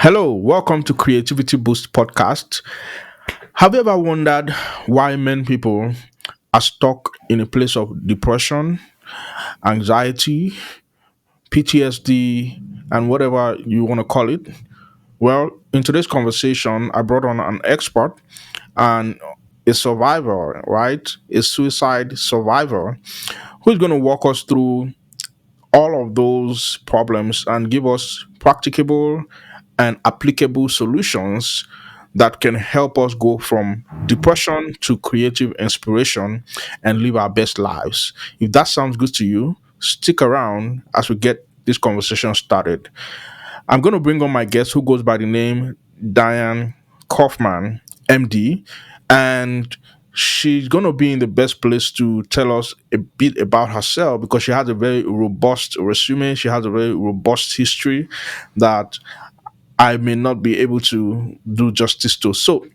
Hello, welcome to Creativity Boost podcast. Have you ever wondered why many people are stuck in a place of depression, anxiety, PTSD, and whatever you want to call it? Well, in today's conversation, I brought on an expert and a survivor, right? A suicide survivor who's going to walk us through all of those problems and give us practicable and applicable solutions that can help us go from depression to creative inspiration and live our best lives. If that sounds good to you, stick around as we get this conversation started. I'm going to bring on my guest who goes by the name Diane Kaufman, MD, and she's going to be in the best place to tell us a bit about herself because she has a very robust resume. She has a very robust history that I may not be able to do justice to. So,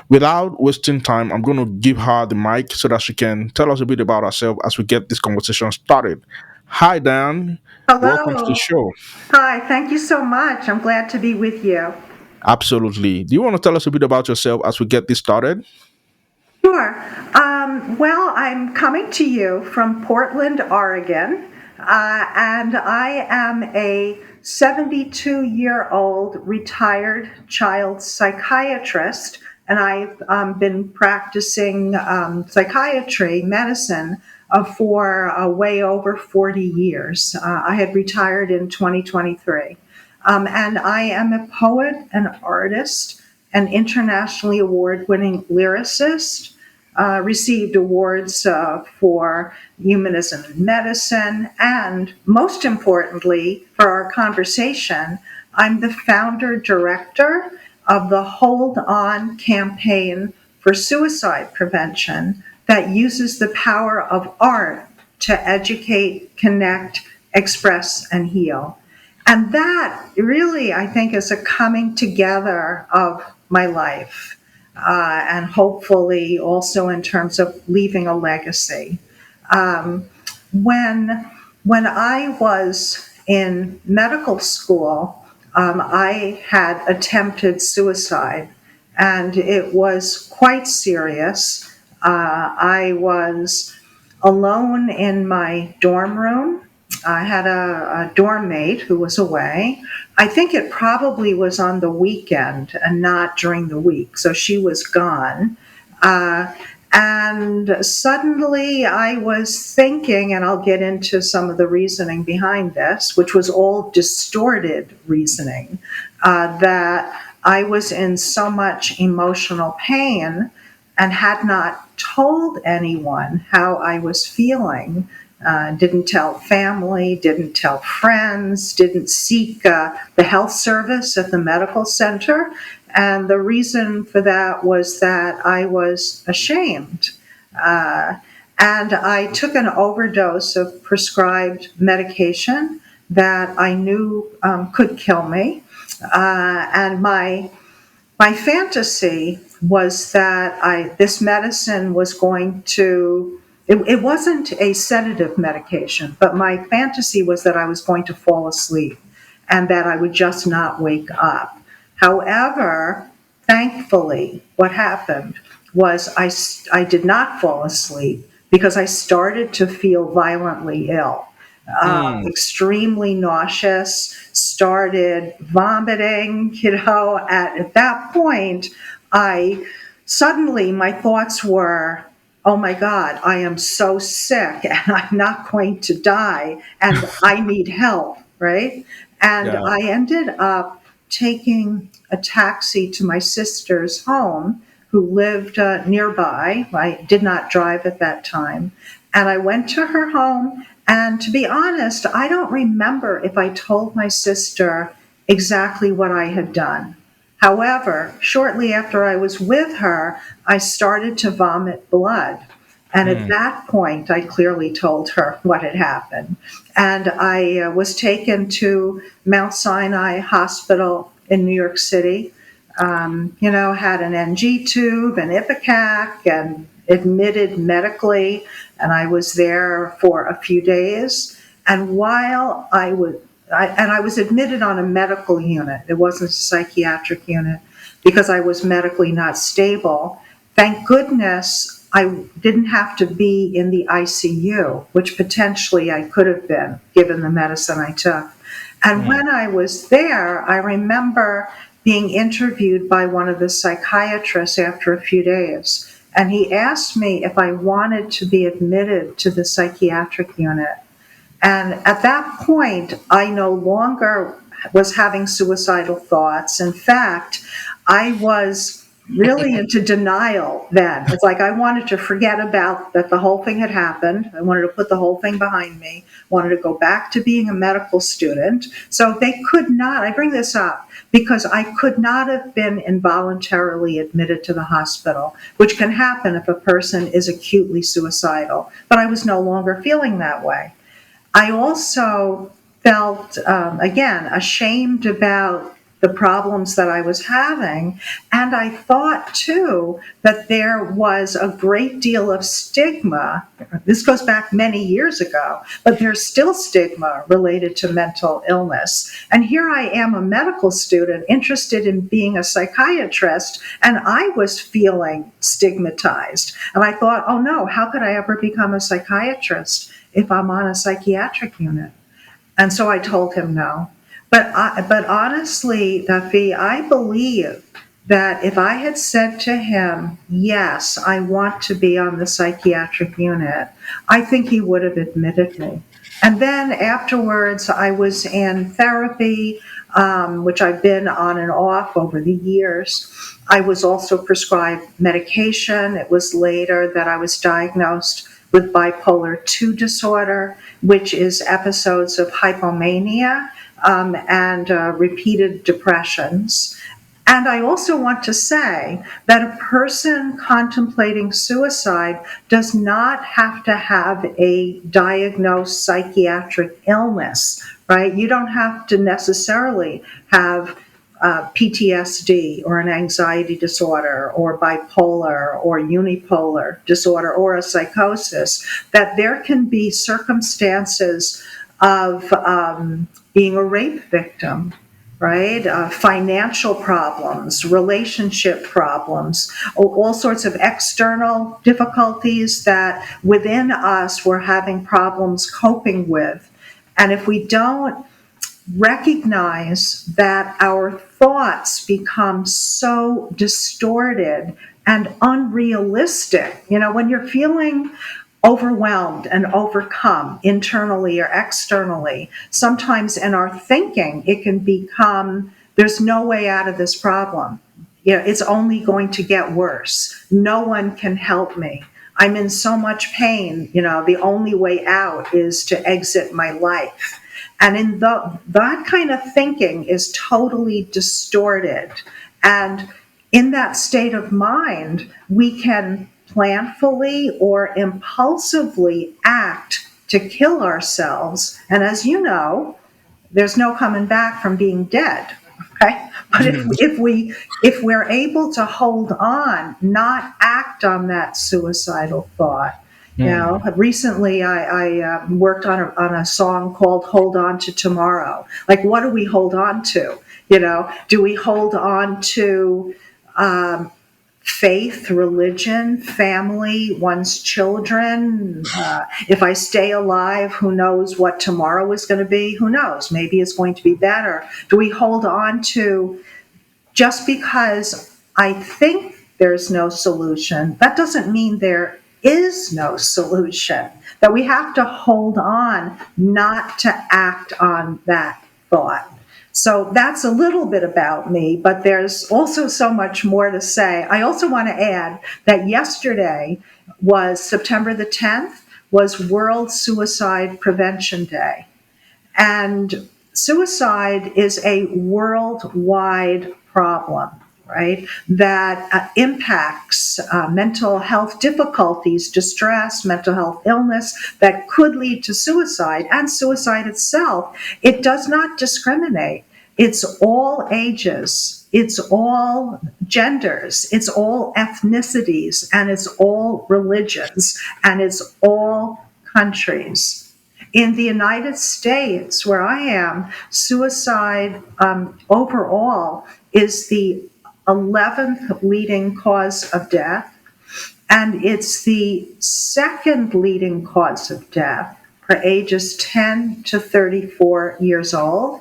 without wasting time, I'm going to give her the mic so that she can tell us a bit about herself as we get this conversation started. Hi, Dan. Welcome to the Hello. show. Hi, thank you so much. I'm glad to be with you. Absolutely. Do you want to tell us a bit about yourself as we get this started? Sure. Well, I'm coming to you from Portland, Oregon, and I am a 72-year-old retired child psychiatrist, and I've been practicing psychiatry, medicine, for way over 40 years. I had retired in 2023. And I am a poet, an artist, an internationally award winning lyricist, received awards for humanism and medicine, and most importantly, for our conversation, I'm the founder director of the Hold On campaign for suicide prevention that uses the power of art to educate, connect, express, and heal. And that really, I think, is a coming together of my life, and hopefully also in terms of leaving a legacy. Um, when when I was in medical school, I had attempted suicide, and it was quite serious. I was alone in my dorm room. I had a dorm mate who was away. I think it probably was on the weekend and not during the week, so she was gone. Uh, and suddenly I was thinking, and I'll get into some of the reasoning behind this, which was all distorted reasoning, that I was in so much emotional pain and had not told anyone how I was feeling. Didn't tell family, didn't tell friends, didn't seek the health service at the medical center. And the reason for that was that I was ashamed. Uh, and I took an overdose of prescribed medication that I knew could kill me. And my fantasy was that this medicine was going to, it wasn't a sedative medication, but my fantasy was that I was going to fall asleep and that I would just not wake up. However, thankfully, what happened was I did not fall asleep because I started to feel violently ill, Hmm. extremely nauseous, started vomiting. At that point, I suddenly, my thoughts were, oh my God, I am so sick and I'm not going to die and I need help, right? And Yeah. I ended up taking a taxi to my sister's home, who lived nearby. I did not drive at that time. And I went to her home. And to be honest, I don't remember if I told my sister exactly what I had done. However, shortly after I was with her, I started to vomit blood. And at Hmm. that point, I clearly told her what had happened. And I was taken to Mount Sinai Hospital in New York City. Had an NG tube, an Ipecac, and admitted medically. And I was there for a few days. And while I was and I was admitted on a medical unit. It wasn't a psychiatric unit because I was medically not stable. Thank goodness I didn't have to be in the ICU, which potentially I could have been given the medicine I took. And Mm. when I was there, I remember being interviewed by one of the psychiatrists after a few days. And he asked me if I wanted to be admitted to the psychiatric unit. And at that point, I no longer was having suicidal thoughts. In fact, I was really into denial then. It's like I wanted to forget about that the whole thing had happened. I wanted to put the whole thing behind me, wanted to go back to being a medical student. So they could not, I bring this up because I could not have been involuntarily admitted to the hospital, which can happen if a person is acutely suicidal. But I was no longer feeling that way. I also felt, again, ashamed about the problems that I was having. And I thought, too, that there was a great deal of stigma. This goes back many years ago, but there's still stigma related to mental illness. And here I am, a medical student interested in being a psychiatrist, and I was feeling stigmatized. And I thought, oh no, how could I ever become a psychiatrist if I'm on a psychiatric unit? And so I told him no. But honestly, Duffy, I believe that if I had said to him, yes, I want to be on the psychiatric unit, I think he would have admitted me. And then afterwards, I was in therapy, which I've been on and off over the years. I was also prescribed medication. It was later that I was diagnosed with bipolar 2 disorder, which is episodes of hypomania and repeated depressions. And I also want to say that a person contemplating suicide does not have to have a diagnosed psychiatric illness, right? You don't have to necessarily have PTSD or an anxiety disorder or bipolar or unipolar disorder or a psychosis, that there can be circumstances of being a rape victim, right? Financial problems, relationship problems, all sorts of external difficulties that within us we're having problems coping with. And if we don't recognize that our thoughts become so distorted and unrealistic, when you're feeling overwhelmed and overcome internally or externally, sometimes in our thinking, it can become there's no way out of this problem. It's only going to get worse. No one can help me. I'm in so much pain. The only way out is to exit my life. And that kind of thinking is totally distorted. And in that state of mind, we can planfully or impulsively act to kill ourselves. And as you know, there's no coming back from being dead. Okay, but if we're able to hold on, not act on that suicidal thought. Mm. Recently I worked on a song called "Hold On to Tomorrow." Like, what do we hold on to? Do we hold on to faith, religion, family, one's children? If I stay alive, who knows what tomorrow is going to be? Who knows? Maybe it's going to be better. Do we hold on to just because I think there's no solution? That doesn't mean there is no solution. That we have to hold on not to act on that thought. So that's a little bit about me, but there's also so much more to say. I also want to add that yesterday was September the 10th, was World Suicide Prevention Day. And suicide is a worldwide problem, right? That impacts mental health difficulties, distress, mental health illness that could lead to suicide and suicide itself. It does not discriminate. It's all ages, it's all genders, it's all ethnicities, and it's all religions, and it's all countries. In the United States, where I am, suicide overall is the 11th leading cause of death, and it's the second leading cause of death for ages 10 to 34 years old.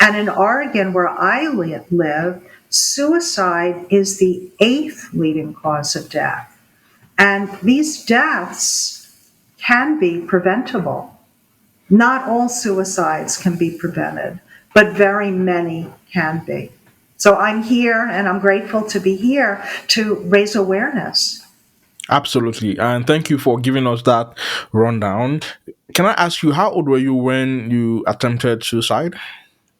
And in Oregon, where I live, suicide is the eighth leading cause of death. And these deaths can be preventable. Not all suicides can be prevented, but very many can be. So I'm here and I'm grateful to be here to raise awareness. Absolutely. And thank you for giving us that rundown. Can I ask you, how old were you when you attempted suicide?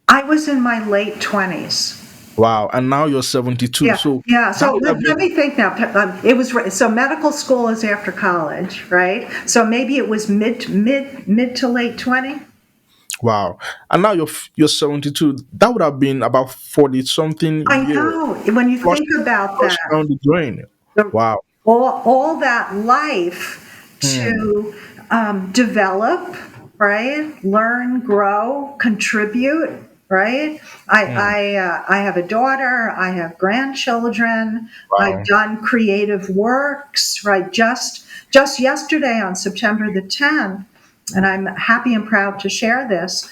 I was in my late 20s. Wow. And now you're 72. Yeah, So yeah. how So would that let be? me think now. It was so medical school is after college, right? So maybe it was mid to late 20. Wow. And now you're 72. That would have been about 40 something I years. know. When you Flush, think about flush that, down the drain. the, Wow. all that life Hmm. to develop, right? Learn, grow, contribute, right? Hmm. I have a daughter. I have grandchildren. I've Wow. done creative works, right? Just yesterday on September the 10th, and I'm happy and proud to share this.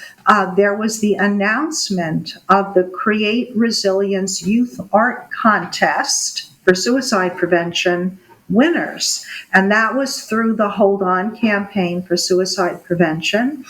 There was the announcement of the Create Resilience Youth Art Contest for suicide prevention winners. And that was through the Hold On campaign for suicide prevention.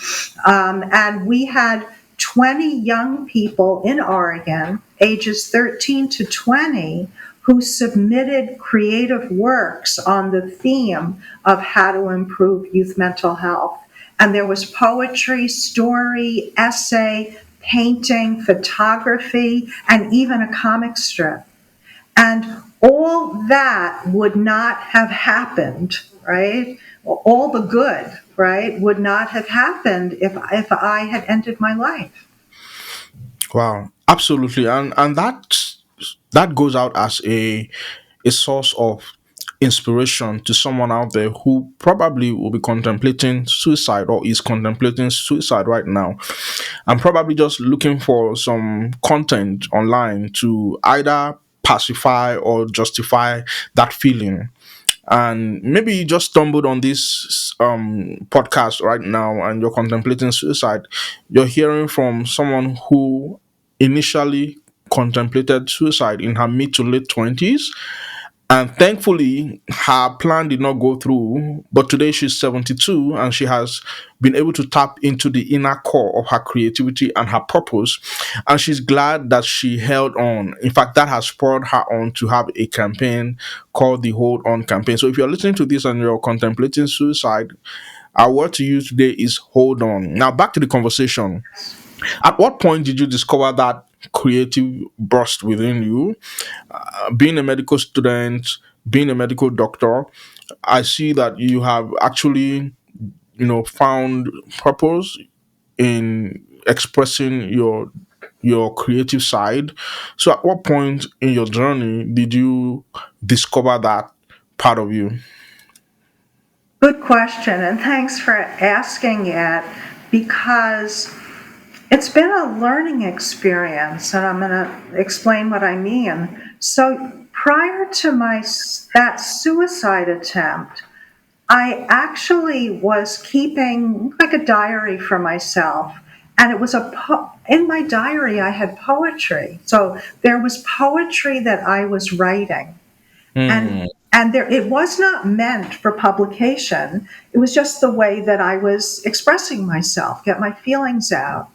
And we had 20 young people in Oregon, ages 13 to 20, who submitted creative works on the theme of how to improve youth mental health. And there was poetry, story, essay, painting, photography, and even a comic strip. And all that would not have happened, right? All the good, right, would not have happened if I had ended my life. Wow. Absolutely. And that goes out as a source of inspiration to someone out there who probably will be contemplating suicide or is contemplating suicide right now. I'm probably just looking for some content online to either pacify or justify that feeling. And maybe you just stumbled on this podcast right now and you're contemplating suicide. You're hearing from someone who initially contemplated suicide in her mid to late 20s, and thankfully, her plan did not go through. But today she's 72 and she has been able to tap into the inner core of her creativity and her purpose. And she's glad that she held on. In fact, that has spurred her on to have a campaign called the Hold On campaign. So if you're listening to this and you're contemplating suicide, our word to you today is hold on. Now, back to the conversation. At what point did you discover that creative burst within you? Being a medical student, being a medical doctor, I see that you have actually, found purpose in expressing your creative side. So, at what point in your journey did you discover that part of you? Good question, and thanks for asking it because it's been a learning experience, and I'm going to explain what I mean. So, prior to that suicide attempt, I actually was keeping like a diary for myself. And it was in my diary, I had poetry. So there was poetry that I was writing. Hmm. And there, it was not meant for publication. It was just the way that I was expressing myself, get my feelings out.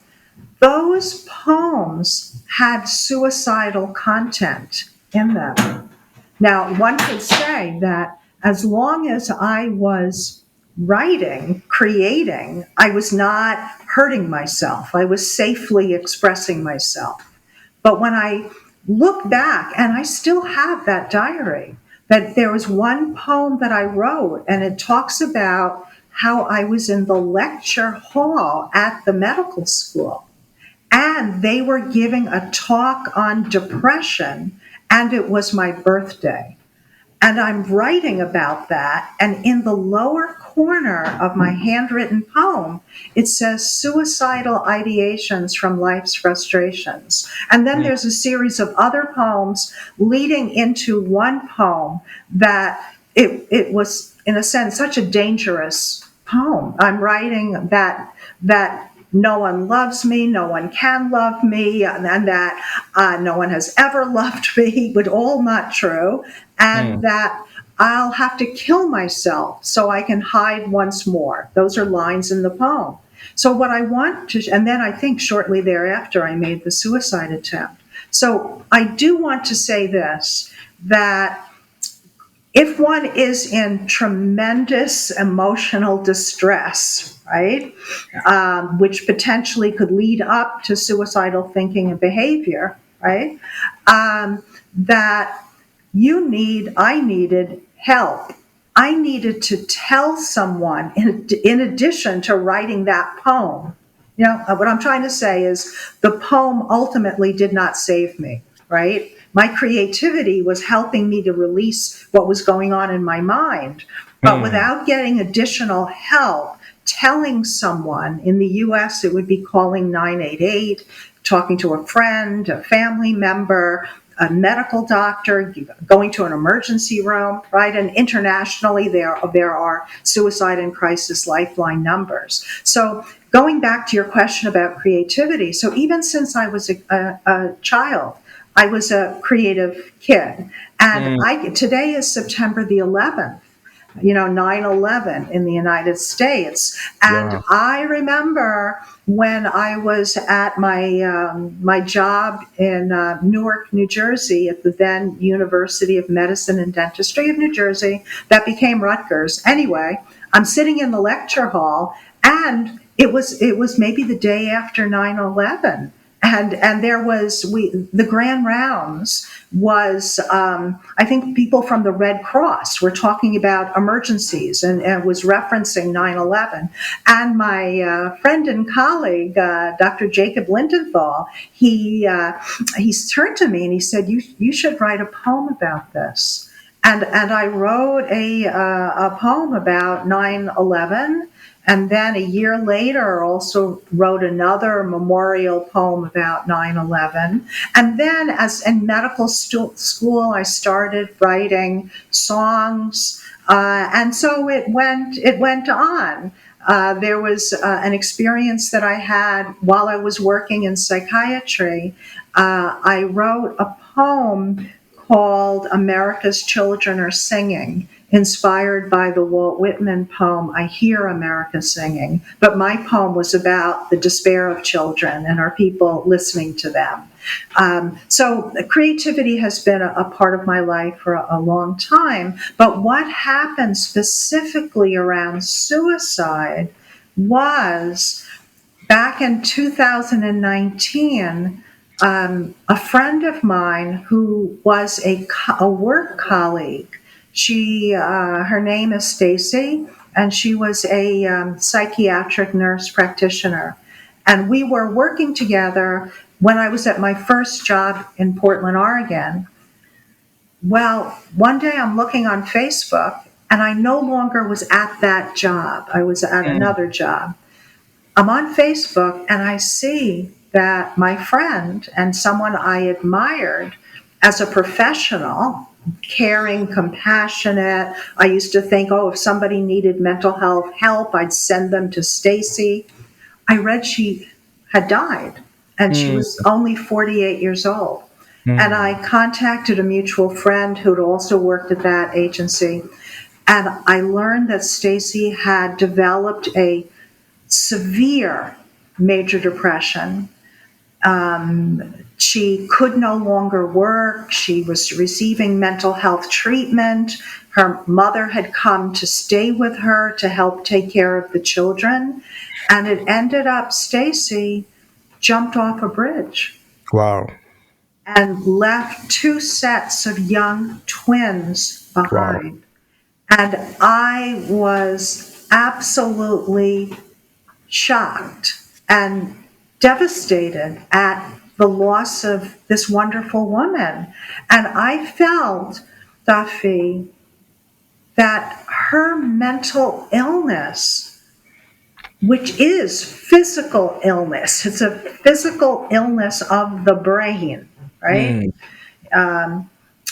Those poems had suicidal content in them. Now, one could say that as long as I was writing, creating, I was not hurting myself. I was safely expressing myself. But when I look back, and I still have that diary, that there was one poem that I wrote, and it talks about how I was in the lecture hall at the medical school and they were giving a talk on depression, and it was my birthday. And I'm writing about that. And in the lower corner of my handwritten poem, it says suicidal ideations from life's frustrations. And then Mm, there's a series of other poems leading into one poem that it was, in a sense, such a dangerous poem. I'm writing that no one loves me, no one can love me, and that no one has ever loved me, but all not true, and mm, that I'll have to kill myself so I can hide once more. Those are lines in the poem. So, what I want to, and then I think shortly thereafter, I made the suicide attempt. So, I do want to say this, that if one is in tremendous emotional distress, right, which potentially could lead up to suicidal thinking and behavior, right, that I needed help. I needed to tell someone, in addition to writing that poem. What I'm trying to say is the poem ultimately did not save me, right? My creativity was helping me to release what was going on in my mind. But mm. without getting additional help, telling someone, in the US, it would be calling 988, talking to a friend, a family member, a medical doctor, going to an emergency room, right? And internationally, there are suicide and crisis lifeline numbers. So going back to your question about creativity, so even since I was a child, I was a creative kid. And Mm, today is September the 11th, 9/11 in the United States. And yeah. I remember when I was at my job in Newark, New Jersey, at the then University of Medicine and Dentistry of New Jersey, that became Rutgers. Anyway, I'm sitting in the lecture hall, and it was maybe the day after 9/11. And there was the grand rounds was I think people from the Red Cross were talking about emergencies, and was referencing 9/11. And my friend and colleague, Dr. Jacob Lindenthal, he turned to me and he said, "You should write a poem about this." And I wrote a poem about 9/11, and then a year later also wrote another memorial poem about 9/11. And then, as in medical school, I started writing songs, and so it went on. There was an experience that I had while I was working in psychiatry. I wrote a poem called America's Children Are Singing, inspired by the Walt Whitman poem, I Hear America Singing. But my poem was about the despair of children and our people listening to them. So creativity has been a part of my life for a long time. But what happened specifically around suicide was back in 2019, a friend of mine who was a work colleague. Her name is Stacy, and she was a psychiatric nurse practitioner. And we were working together when I was at my first job in Portland, Oregon. Well, one day I'm looking on Facebook, and I no longer was at that job. I was at Mm, another job. I'm on Facebook and I see that my friend and someone I admired as a professional, caring, compassionate. I used to think, oh, if somebody needed mental health help, I'd send them to Stacy. I read she had died, and she mm, was only 48 years old. And mm. I contacted a mutual friend who'd also worked at that agency, and I learned that Stacy had developed a severe major depression. She could no longer work. She was receiving mental health treatment. Her mother had come to stay with her to help take care of the children. And it ended up Stacy jumped off a bridge Wow. and left two sets of young twins Wow. behind. And I was absolutely shocked and devastated at the loss of this wonderful woman. And I felt Duffy, that her mental illness, which is physical illness, it's a physical illness of the brain, right? Mm.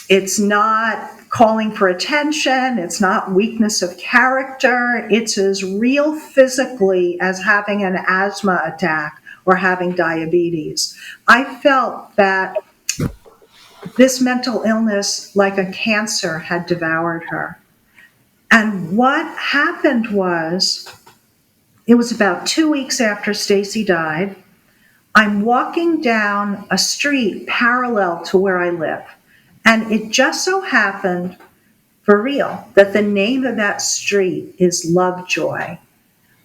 It's not calling for attention. It's not weakness of character. It's as real physically as having an asthma attack or having diabetes. I felt that this mental illness, like a cancer, had devoured her. And what happened was, it was about 2 weeks after Stacy died. I'm walking down a street parallel to where I live. And it just so happened, for real, that the name of that street is Lovejoy.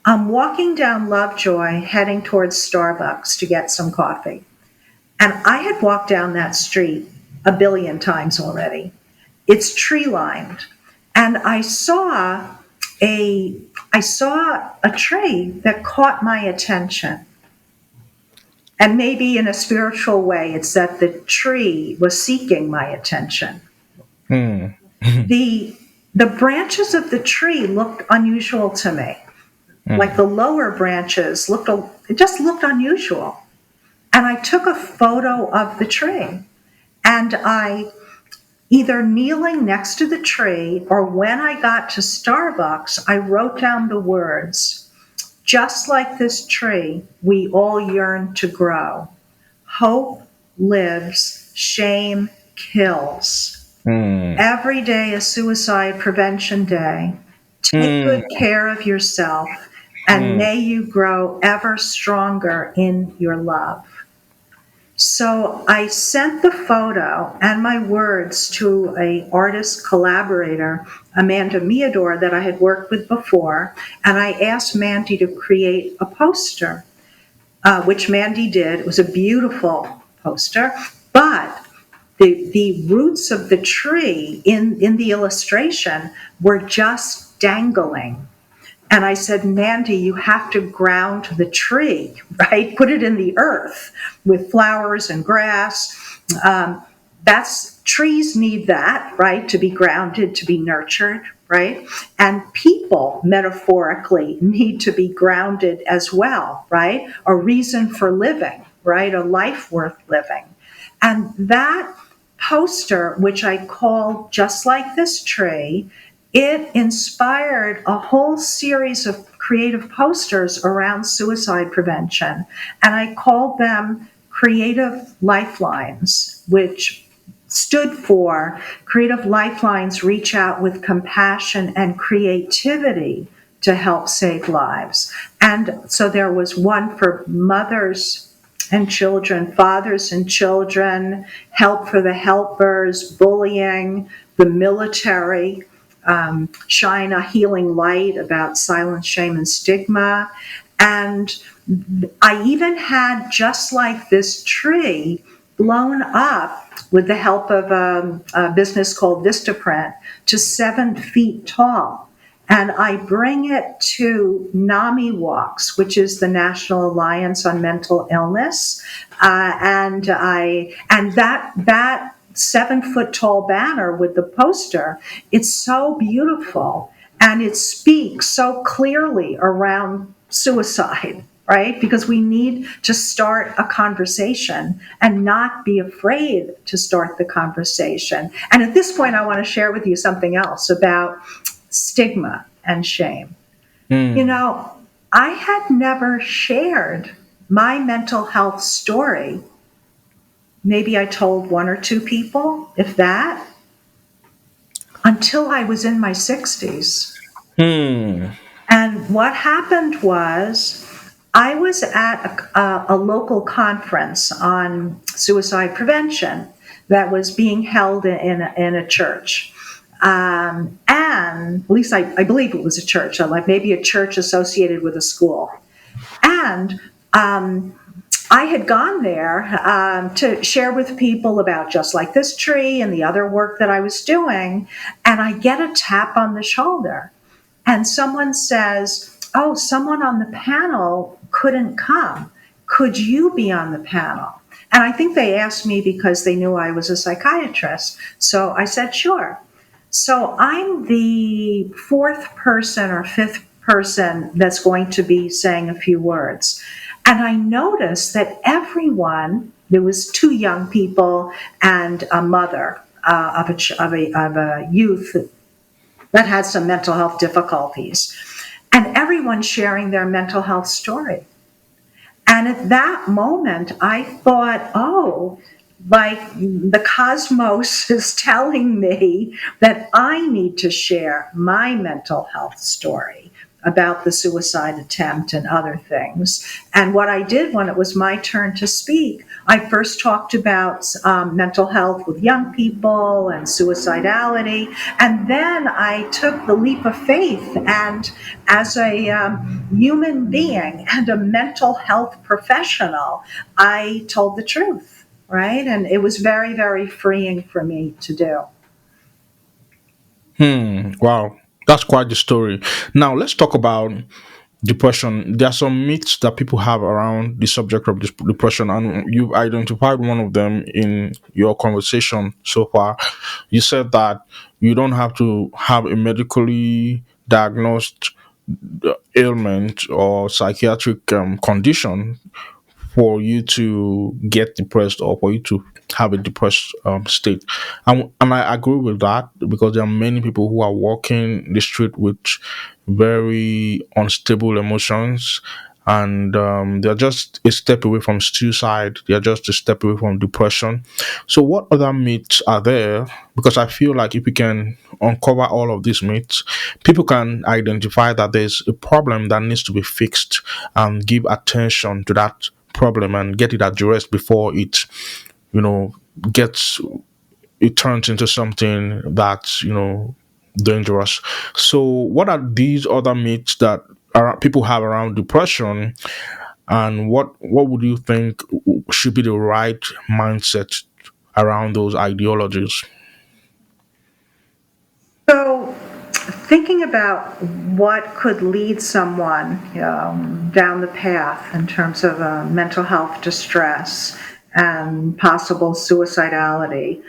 I'm walking down Lovejoy heading towards Starbucks to get some coffee. And I had walked down that street a billion times already. It's tree lined. And a I saw a tree that caught my attention. And maybe in a spiritual way, it's that the tree was seeking my attention. Mm. The the branches of the tree looked unusual to me. Like Mm. the lower branches it just looked unusual. And I took a photo of the tree. And I, either kneeling next to the tree or when I got to Starbucks, I wrote down the words, just like this tree, we all yearn to grow. Hope lives, shame kills. Mm. Every day is Suicide Prevention Day. Take Mm. good care of yourself, and Mm. may you grow ever stronger in your love. So I sent the photo and my words to a artist collaborator, Amanda Meador, that I had worked with before, and I asked Mandy to create a poster, which Mandy did. It was a beautiful poster, but the roots of the tree in the illustration were just dangling. And I said, Mandy, you have to ground the tree, right? Put it in the earth with flowers and grass. That's trees need that, right? To be grounded, to be nurtured, right? And people, metaphorically, need to be grounded as well, right? A reason for living, right? A life worth living. And that poster, which I called Just Like This Tree, it inspired a whole series of creative posters around suicide prevention. And I called them Creative Lifelines, which stood for Creative Lifelines Reach Out with Compassion and Creativity to Help Save Lives. And so there was one for mothers and children, fathers and children, help for the helpers, bullying, the military, shine a healing light about silence, shame, and stigma. And I even had Just Like This Tree blown up with the help of a business called Vistaprint to 7 feet tall. And I bring it to NAMI Walks, which is the National Alliance on Mental Illness, and that 7 foot tall banner with the poster, it's so beautiful, and it speaks so clearly around suicide, right? Because we need to start a conversation and not be afraid to start the conversation. And at this point, I want to share with you something else about stigma and shame. You Mm. know, I had never shared my mental health story. Maybe I told one or two people, if that, until I was in my 60s. Mm. And what happened was, I was at a local conference on suicide prevention that was being held in a church. And at least I believe it was a church, like maybe a church associated with a school. And I had gone there to share with people about Just Like This Tree and the other work that I was doing. And I get a tap on the shoulder. And someone says, oh, someone on the panel couldn't come. Could you be on the panel? And I think they asked me because they knew I was a psychiatrist. So I said, sure. So I'm the fourth person or fifth person that's going to be saying a few words. And I noticed that everyone, there was two young people and a mother of a youth that had some mental health difficulties, and everyone sharing their mental health story. And at that moment, I thought, oh, like the cosmos is telling me that I need to share my mental health story about the suicide attempt and other things. And what I did when it was my turn to speak, I first talked about mental health with young people and suicidality. And then I took the leap of faith. And as a human being and a mental health professional, I told the truth, right? And it was very, very freeing for me to do. Wow, that's quite the story. Now let's talk about depression. There are some myths that people have around the subject of depression, and you've identified one of them in your conversation so far. You said that you don't have to have a medically diagnosed ailment or psychiatric condition for you to get depressed or for you to have a depressed state. And I agree with that because there are many people who are walking the street with very unstable emotions, and they're just a step away from suicide. They're just a step away from depression. So, what other myths are there? Because I feel like if we can uncover all of these myths, people can identify that there's a problem that needs to be fixed and give attention to that problem and get it addressed before it, you know, gets it turns into something that's dangerous. So, what are these other myths that people have around depression, and what would you think should be the right mindset around those ideologies? So, thinking about what could lead someone down the path in terms of mental health distress and possible suicidality.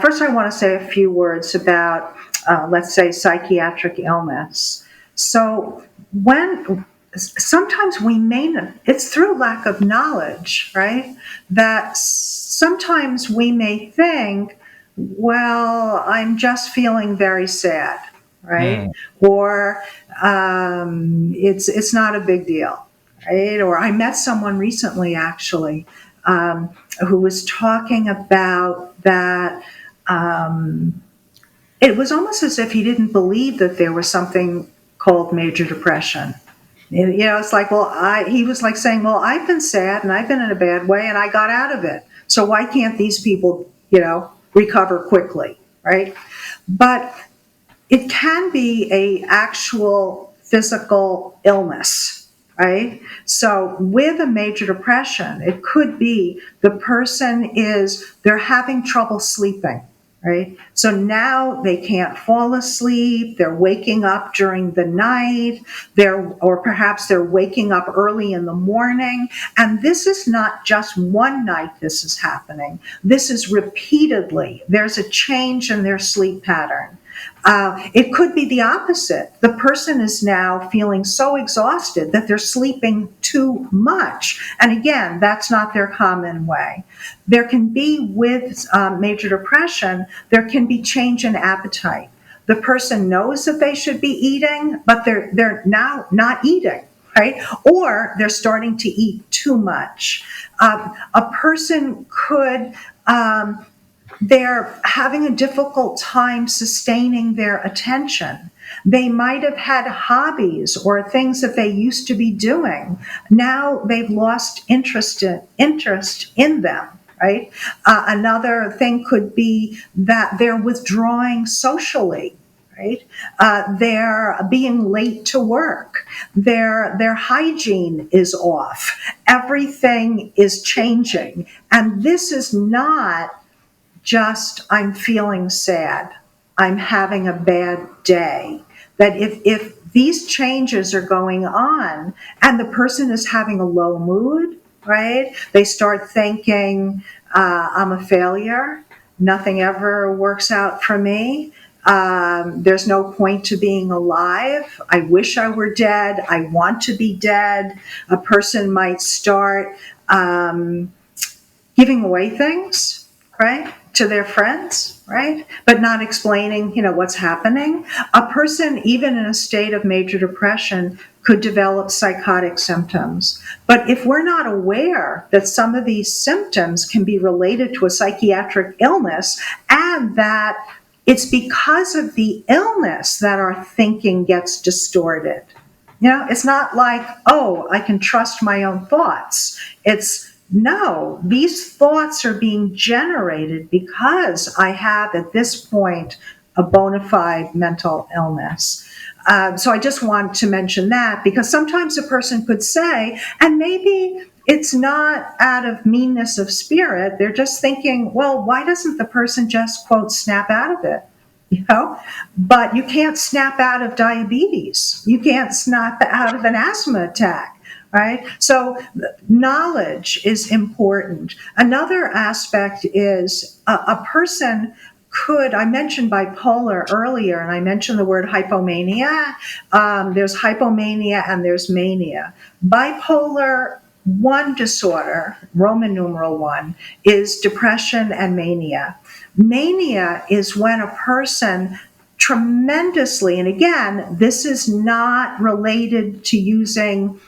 First, I want to say a few words about, let's say, psychiatric illness. So, when sometimes we may not, it's through lack of knowledge, right? That sometimes we may think, well, I'm just feeling very sad, right? Hmm. Or it's not a big deal, right? Or I met someone recently, actually, who was talking about that. It was almost as if he didn't believe that there was something called major depression. It's like, well, he was like saying, well, I've been sad and I've been in a bad way and I got out of it. So why can't these people, recover quickly, right? But it can be a actual physical illness, right? So with a major depression, it could be the person they're having trouble sleeping, right? So now they can't fall asleep, they're waking up during the night, or perhaps they're waking up early in the morning. And this is not just one night this is happening. This is repeatedly. There's a change in their sleep pattern. It could be the opposite. The person is now feeling so exhausted that they're sleeping too much. And again, that's not their common way. There can be, with major depression, there can be change in appetite. The person knows that they should be eating, but they're now not eating, right? Or they're starting to eat too much. A person could they're having a difficult time sustaining their attention. They might have had hobbies or things that they used to be doing. Now they've lost interest in them, right? Another thing could be that they're withdrawing socially, right? They're being late to work. Their hygiene is off. Everything is changing. And this is not just I'm feeling sad, I'm having a bad day. That if these changes are going on and the person is having a low mood, right? They start thinking, I'm a failure, nothing ever works out for me. There's no point to being alive. I wish I were dead. I want to be dead. A person might start giving away things, right, to their friends, right, but not explaining, what's happening. A person, even in a state of major depression, could develop psychotic symptoms. But if we're not aware that some of these symptoms can be related to a psychiatric illness and that it's because of the illness that our thinking gets distorted. It's not like, oh, I can trust my own thoughts. It's no, these thoughts are being generated because I have at this point a bona fide mental illness. So I just want to mention that because sometimes a person could say, and maybe it's not out of meanness of spirit, they're just thinking, well, why doesn't the person just, quote, snap out of it? But you can't snap out of diabetes. You can't snap out of an asthma attack, right? So knowledge is important. Another aspect is a person could, I mentioned bipolar earlier, and I mentioned the word hypomania. There's hypomania and there's mania. Bipolar 1 disorder, Roman numeral 1, is depression and mania. Mania is when a person tremendously, and again, this is not related to using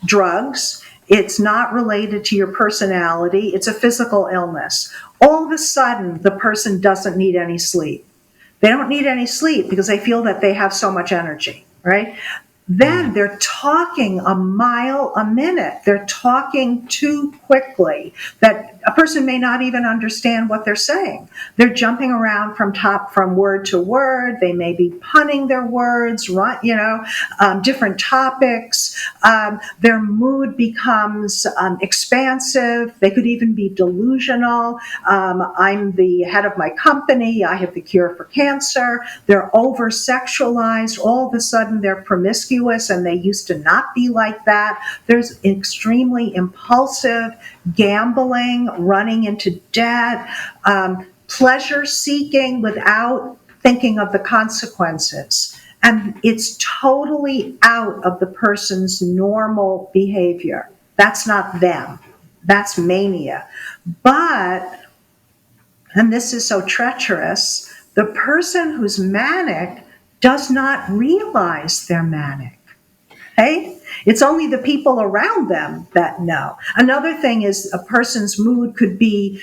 drugs. It's not related to your personality. It's a physical illness. All of a sudden, the person doesn't need any sleep. They don't need any sleep because they feel that they have so much energy, right? Then they're talking a mile a minute. They're talking too quickly that a person may not even understand what they're saying. They're jumping around from word to word. They may be punning their words, right? Different topics. Their mood becomes expansive. They could even be delusional. I'm the head of my company. I have the cure for cancer. They're over-sexualized. All of a sudden, they're promiscuous, and they used to not be like that. There's extremely impulsive, gambling, running into debt, pleasure seeking without thinking of the consequences. And it's totally out of the person's normal behavior. That's not them. That's mania. But, and this is so treacherous, the person who's manic does not realize they're manic. Okay? It's only the people around them that know. Another thing is a person's mood could be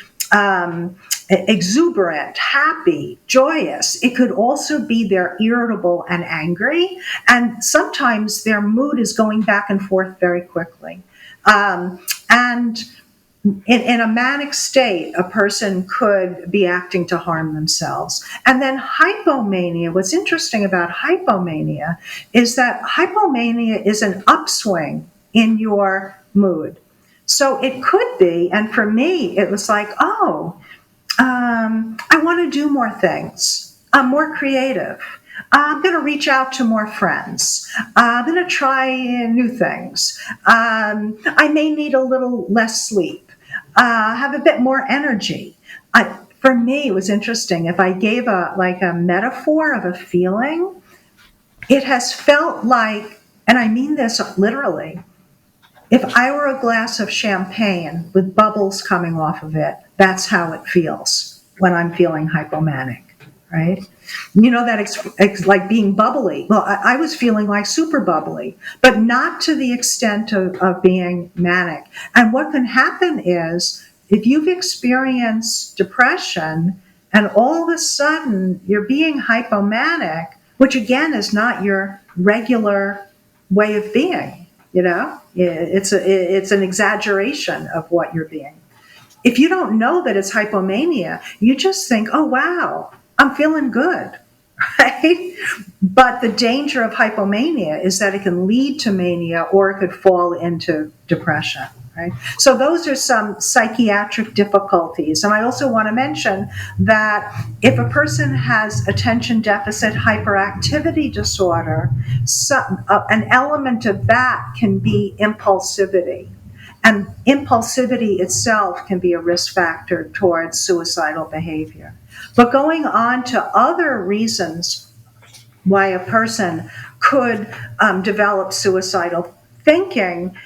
exuberant, happy, joyous. It could also be they're irritable and angry. And sometimes their mood is going back and forth very quickly. And in a manic state, a person could be acting to harm themselves. And then hypomania, what's interesting about hypomania is that hypomania is an upswing in your mood. So it could be, and for me, it was like, I want to do more things. I'm more creative. I'm going to reach out to more friends. I'm going to try new things. I may need a little less sleep. Have a bit more energy. For me, it was interesting. If I gave a metaphor of a feeling, it has felt like, and I mean this literally, if I were a glass of champagne with bubbles coming off of it, that's how it feels when I'm feeling hypomanic, right? That it's like being bubbly. Well, I was feeling like super bubbly, but not to the extent of being manic. And what can happen is if you've experienced depression and all of a sudden you're being hypomanic, which again is not your regular way of being, it's an exaggeration of what you're being. If you don't know that it's hypomania, you just think, oh, wow, I'm feeling good, right? But the danger of hypomania is that it can lead to mania or it could fall into depression, right? So those are some psychiatric difficulties. And I also want to mention that if a person has attention deficit hyperactivity disorder, an element of that can be impulsivity. And impulsivity itself can be a risk factor towards suicidal behavior. But going on to other reasons why a person could develop suicidal thinking,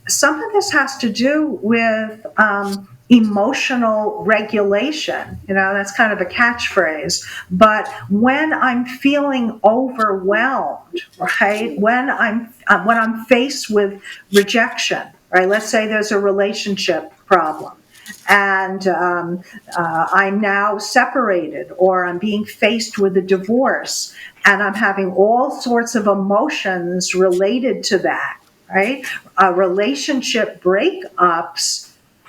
some of this has to do with emotional regulation. You know, that's kind of a catchphrase. But when I'm feeling overwhelmed, right? When I'm faced with rejection, right? Let's say there's a relationship problem, and I'm now separated, or I'm being faced with a divorce, and I'm having all sorts of emotions related to that, right? Relationship breakups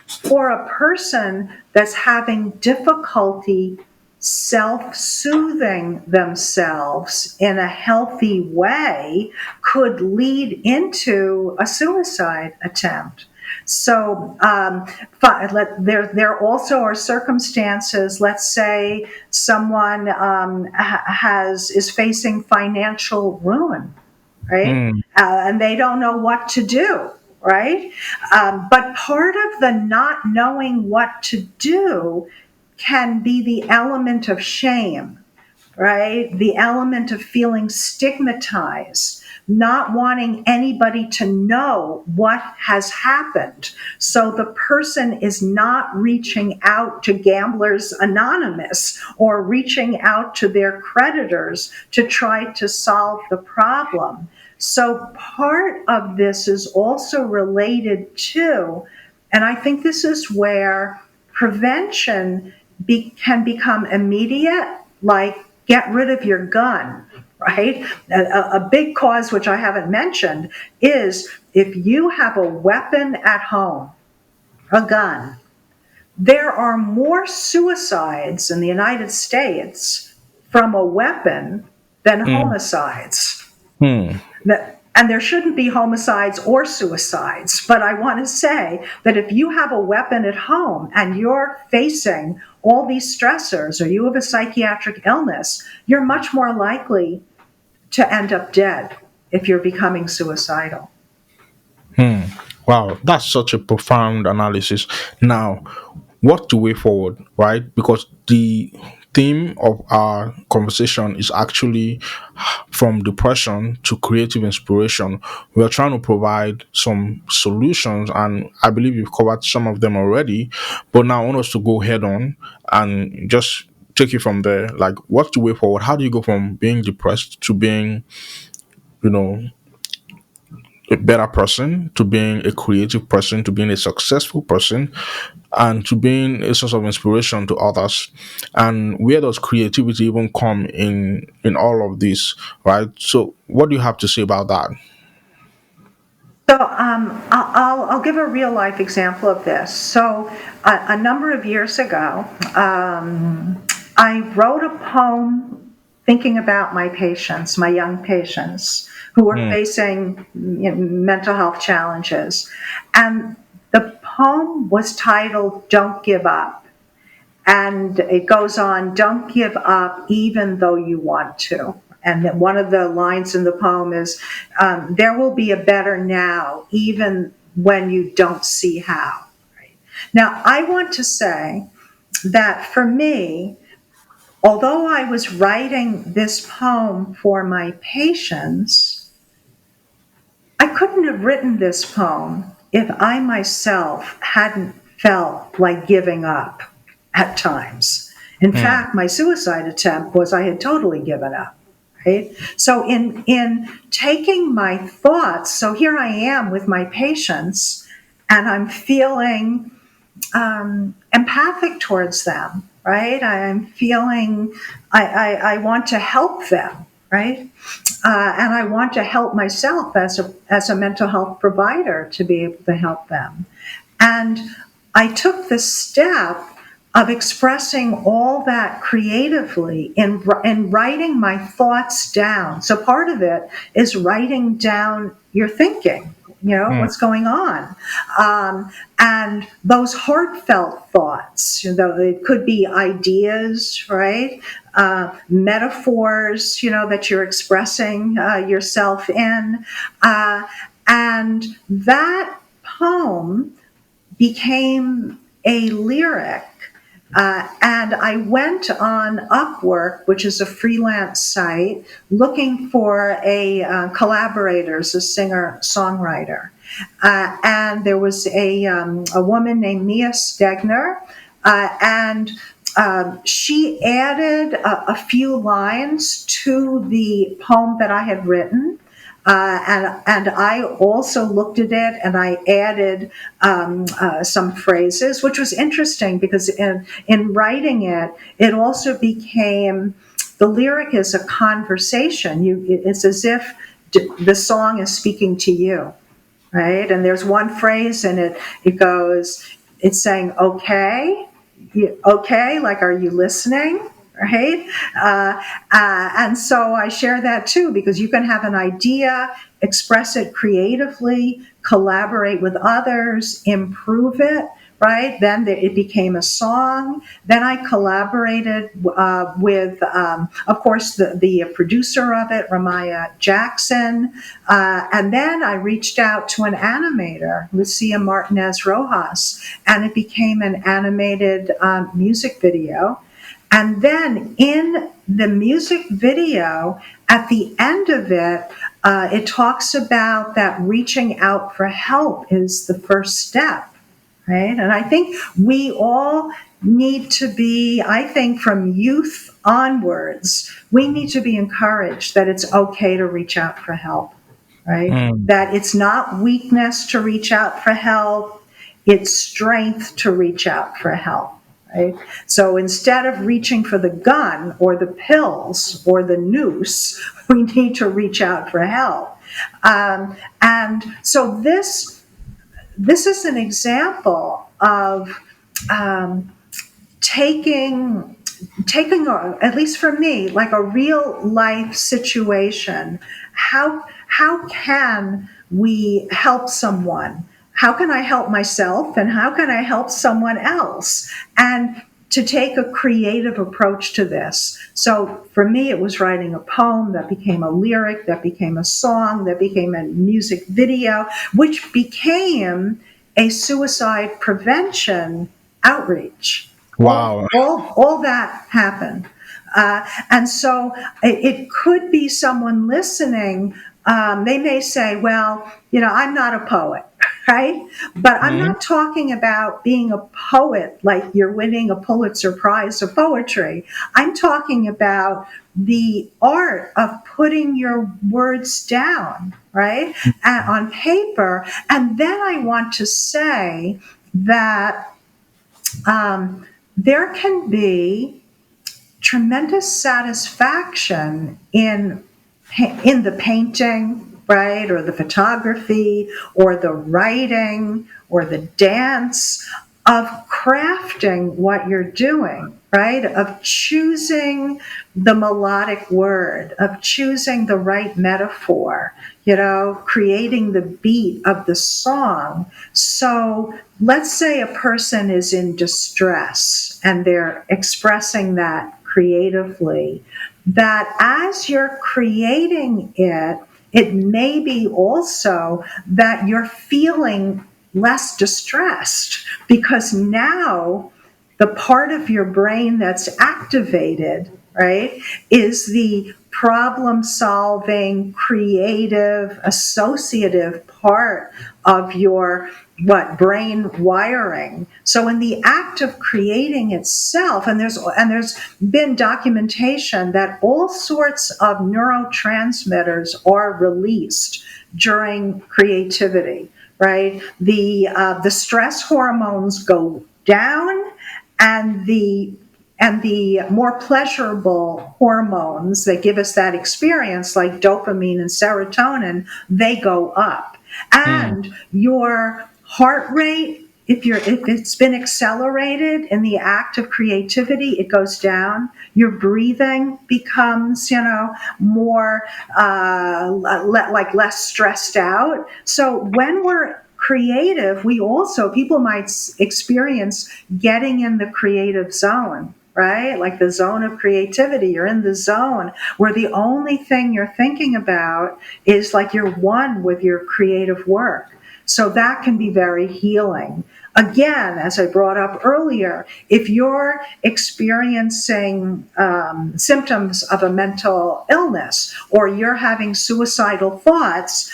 for a person that's having difficulty self soothing themselves in a healthy way could lead into a suicide attempt. So there also are circumstances. Let's say someone is facing financial ruin, right? Hmm. And they don't know what to do, right? But part of the not knowing what to do can be the element of shame, right? The element of feeling stigmatized, not wanting anybody to know what has happened. So the person is not reaching out to Gamblers Anonymous or reaching out to their creditors to try to solve the problem. So part of this is also related to, and I think this is where prevention can become immediate, like get rid of your gun, right? A big cause, which I haven't mentioned, is if you have a weapon at home, a gun, there are more suicides in the United States from a weapon than Hmm. homicides. Hmm. And there shouldn't be homicides or suicides, but I want to say that if you have a weapon at home and you're facing all these stressors, or you have a psychiatric illness, you're much more likely to end up dead if you're becoming suicidal. Hmm. Wow, that's such a profound analysis. Now, what to way forward, right? Because the theme of our conversation is actually from depression to creative inspiration. We are trying to provide some solutions, and I believe you've covered some of them already. But now I want us to go head on and just take it from there. Like, what's the way forward? How do you go from being depressed to being, you know, a better person, to being a creative person, to being a successful person, and to being a source of inspiration to others? And where does creativity even come in all of this, right? So what do you have to say about that? So I'll give a real life example of this. So a number of years ago, I wrote a poem thinking about my patients, my young patients who were Hmm. facing mental health challenges. And the poem was titled Don't Give Up. And it goes on, don't give up even though you want to. And then one of the lines in the poem is, there will be a better now, even when you don't see how. Now, I want to say that for me, although I was writing this poem for my patients, I couldn't have written this poem if I myself hadn't felt like giving up at times. In Hmm. fact, my suicide attempt was I had totally given up. Right? So in taking my thoughts, so here I am with my patients, and I'm feeling empathic towards them, right? I'm feeling I want to help them, right? And I want to help myself as a mental health provider to be able to help them. And I took the step of expressing all that creatively in writing my thoughts down. So part of it is writing down your thinking, Hmm. what's going on. And those heartfelt thoughts, it could be ideas, right? Metaphors, that you're expressing yourself in. And that poem became a lyric. And I went on Upwork, which is a freelance site, looking for a collaborators, a singer songwriter. And there was a woman named Mia Stegner, and she added a few lines to the poem that I had written. And I also looked at it and I added some phrases, which was interesting because in writing it, it also became the lyric is a conversation. It's as if the song is speaking to you, right? And there's one phrase in it. It's saying, "Okay, okay, like, are you listening?" Right? And so I share that too, because you can have an idea, express it creatively, collaborate with others, improve it, right? Then it became a song. Then I collaborated with, of course, the producer of it, Ramaya Jackson. And then I reached out to an animator, Lucia Martinez Rojas, and it became an animated music video. And then in the music video, at the end of it, it talks about that reaching out for help is the first step, right? And I think we all need to be, I think from youth onwards, we need to be encouraged that it's okay to reach out for help, right? Mm. That it's not weakness to reach out for help, it's strength to reach out for help. Right? So instead of reaching for the gun or the pills or the noose, we need to reach out for help. And so this is an example of taking at least for me, like a real life situation. How can we help someone? How can I help myself, and how can I help someone else? And to take a creative approach to this. So for me, it was writing a poem that became a lyric, that became a song, that became a music video, which became a suicide prevention outreach. Wow. All that happened. And so it could be someone listening. They may say, well, I'm not a poet, right? But I'm Mm. not talking about being a poet like you're winning a Pulitzer Prize of poetry. I'm talking about the art of putting your words down, right, on paper. And then I want to say that there can be tremendous satisfaction in the painting, right, or the photography, or the writing, or the dance of crafting what you're doing, right? Of choosing the melodic word, of choosing the right metaphor, creating the beat of the song. So let's say a person is in distress and they're expressing that creatively, that as you're creating it, it may be also that you're feeling less distressed because now the part of your brain that's activated, right, is the problem solving, creative, associative part of your brain wiring. So in the act of creating itself, and there's been documentation that all sorts of neurotransmitters are released during creativity, right? The stress hormones go down, and the more pleasurable hormones that give us that experience, like dopamine and serotonin, they go up. Mm. And your heart rate, if it's been accelerated in the act of creativity, it goes down. Your breathing becomes, more like less stressed out. So when we're creative, people might experience getting in the creative zone, right? Like the zone of creativity. You're in the zone where the only thing you're thinking about is like you're one with your creative work. So that can be very healing. Again, as I brought up earlier, if you're experiencing symptoms of a mental illness or you're having suicidal thoughts,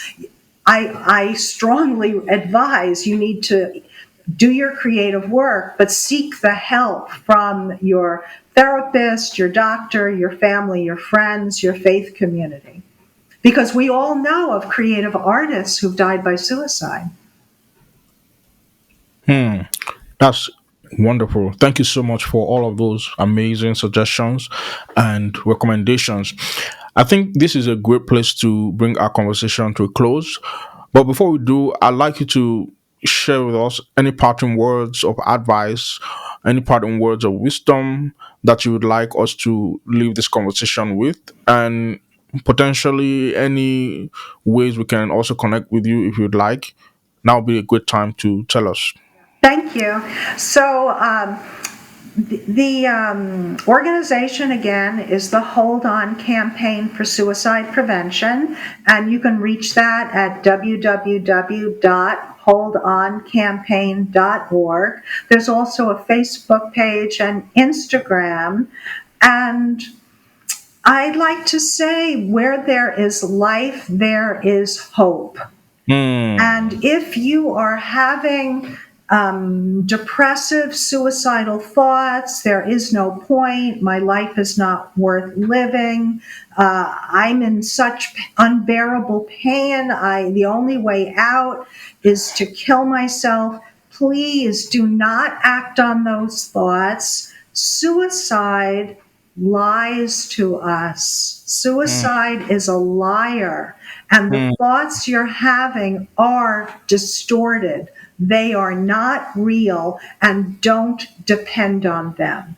I strongly advise you need to do your creative work, but seek the help from your therapist, your doctor, your family, your friends, your faith community. Because we all know of creative artists who've died by suicide. Hmm. That's wonderful. Thank you so much for all of those amazing suggestions and recommendations. I think this is a great place to bring our conversation to a close. But before we do, I'd like you to share with us any parting words of advice, any parting words of wisdom that you would like us to leave this conversation with, and potentially any ways we can also connect with you if you'd like. Now would be a good time to tell us. Thank you. So, the organization again is the Hold On Campaign for Suicide Prevention, and you can reach that at www.holdoncampaign.org. There's also a Facebook page and Instagram, and I'd like to say where there is life, there is hope. Hmm. And if you are having depressive, suicidal thoughts, there is no point, my life is not worth living, I'm in such unbearable pain, the only way out is to kill myself, please do not act on those thoughts. Suicide lies to us. Hmm. Suicide is a liar, and the Hmm. thoughts you're having are distorted. They are not real, and don't depend on them.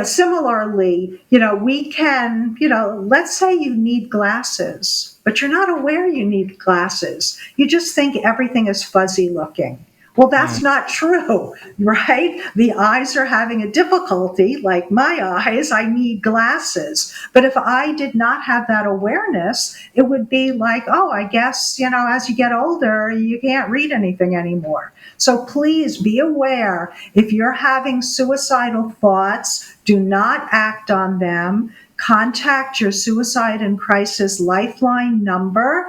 Similarly, we can, let's say you need glasses, but you're not aware you need glasses. You just think everything is fuzzy looking. Well, Hmm. that's not true, right? The eyes are having a difficulty, like my eyes, I need glasses. But if I did not have that awareness, it would be like, oh, I guess, as you get older, you can't read anything anymore. So please be aware if you're having suicidal thoughts, do not act on them. Contact your suicide and crisis lifeline number.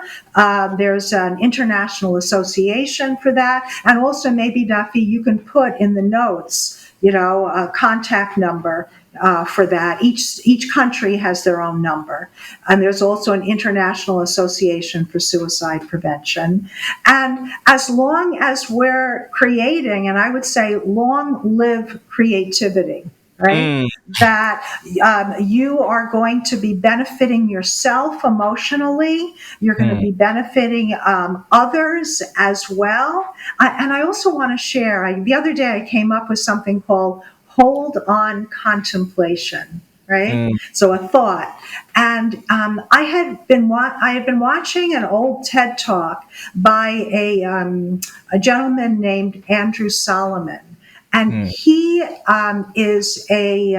There's an international association for that. And also, maybe, Duffy, you can put in the notes, a contact number for that. Each country has their own number. And there's also an international association for suicide prevention. And as long as we're creating, and I would say long live creativity, right? Hmm. That you are going to be benefiting yourself emotionally. You're going to Hmm. be benefiting others as well. And I also want to share, the other day I came up with something called hold on contemplation, right? Hmm. So a thought. And I had been watching an old TED talk by a gentleman named Andrew Solomon, and Hmm. he is a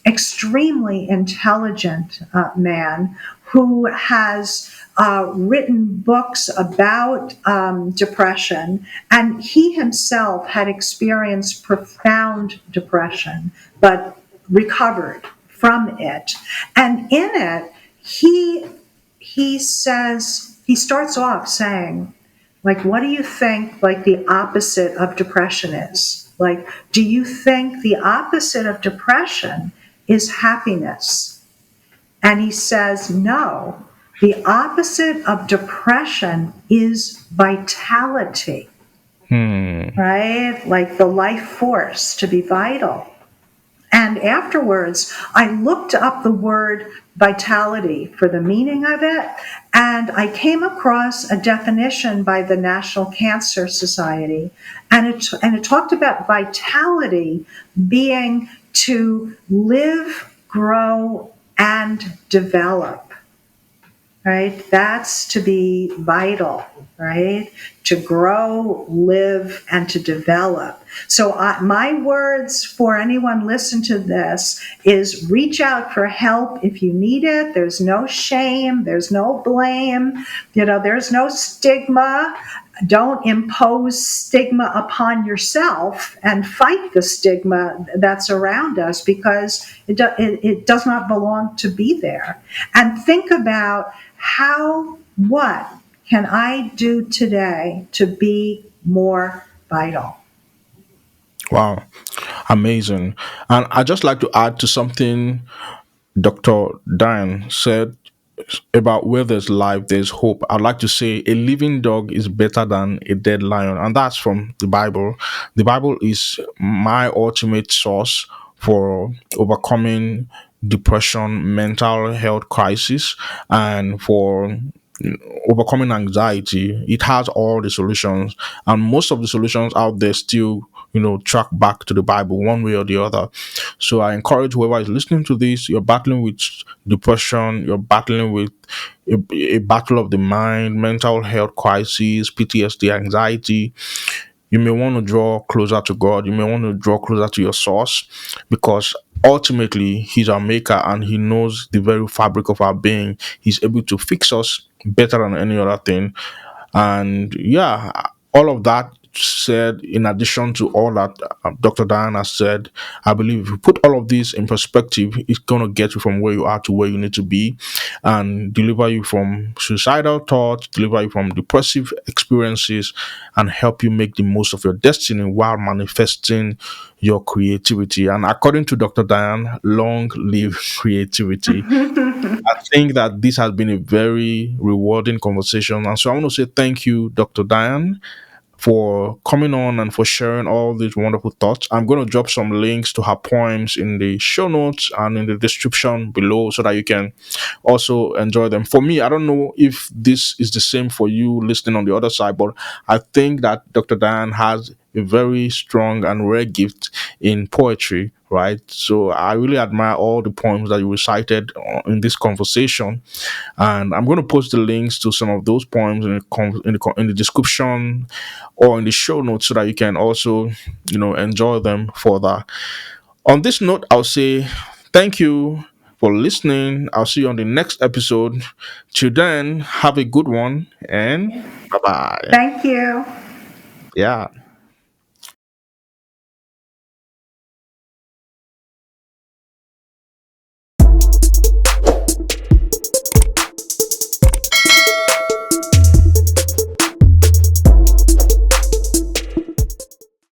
extremely intelligent man who has written books about depression, and he himself had experienced profound depression, but recovered from it. And in it, he starts off saying, like, what do you think, like, the opposite of depression is? Like, do you think the opposite of depression is happiness? And he says, no, the opposite of depression is vitality, Hmm. right? Like the life force to be vital. And afterwards, I looked up the word vitality for the meaning of it, and I came across a definition by the National Cancer Society, and it talked about vitality being to live, grow, and develop, right? That's to be vital, right? To grow, live, and to develop. So my words for anyone listen to this is reach out for help if you need it. There's no shame. There's no blame. There's no stigma. Don't impose stigma upon yourself and fight the stigma that's around us, because it does not belong to be there. And think about what can I do today to be more vital? Wow, amazing. And I just like to add to something Dr. Diane said about where there's life, there's hope. I'd like to say a living dog is better than a dead lion, and that's from the Bible. The Bible is my ultimate source for overcoming depression, mental health crisis, and for overcoming anxiety. It has all the solutions, and most of the solutions out there still track back to the Bible one way or the other. So I encourage whoever is listening to this, you're battling with depression, you're battling with a battle of the mind, mental health crisis, PTSD, anxiety. You may want to draw closer to God. You may want to draw closer to your source, because ultimately He's our maker and He knows the very fabric of our being. He's able to fix us better than any other thing. And yeah, all of that said, in addition to all that Dr. Diana said, I believe if you put all of this in perspective, it's going to get you from where you are to where you need to be, and deliver you from suicidal thoughts, deliver you from depressive experiences, and help you make the most of your destiny while manifesting your creativity. And according to Dr. Diane, long live creativity. I think that this has been a very rewarding conversation. And so I want to say thank you, Dr. Diane, for coming on and for sharing all these wonderful thoughts. I'm going to drop some links to her poems in the show notes and in the description below so that you can also enjoy them. For me, I don't know if this is the same for you listening on the other side, but I think that Dr. Diane has a very strong and rare gift in poetry, right? So I really admire all the poems that you recited in this conversation, and I'm going to post the links to some of those poems in the description or in the show notes so that you can also enjoy them further. On this note, I'll say thank you for listening. I'll see you on the next episode. Till then, have a good one and bye bye. Thank you. Yeah.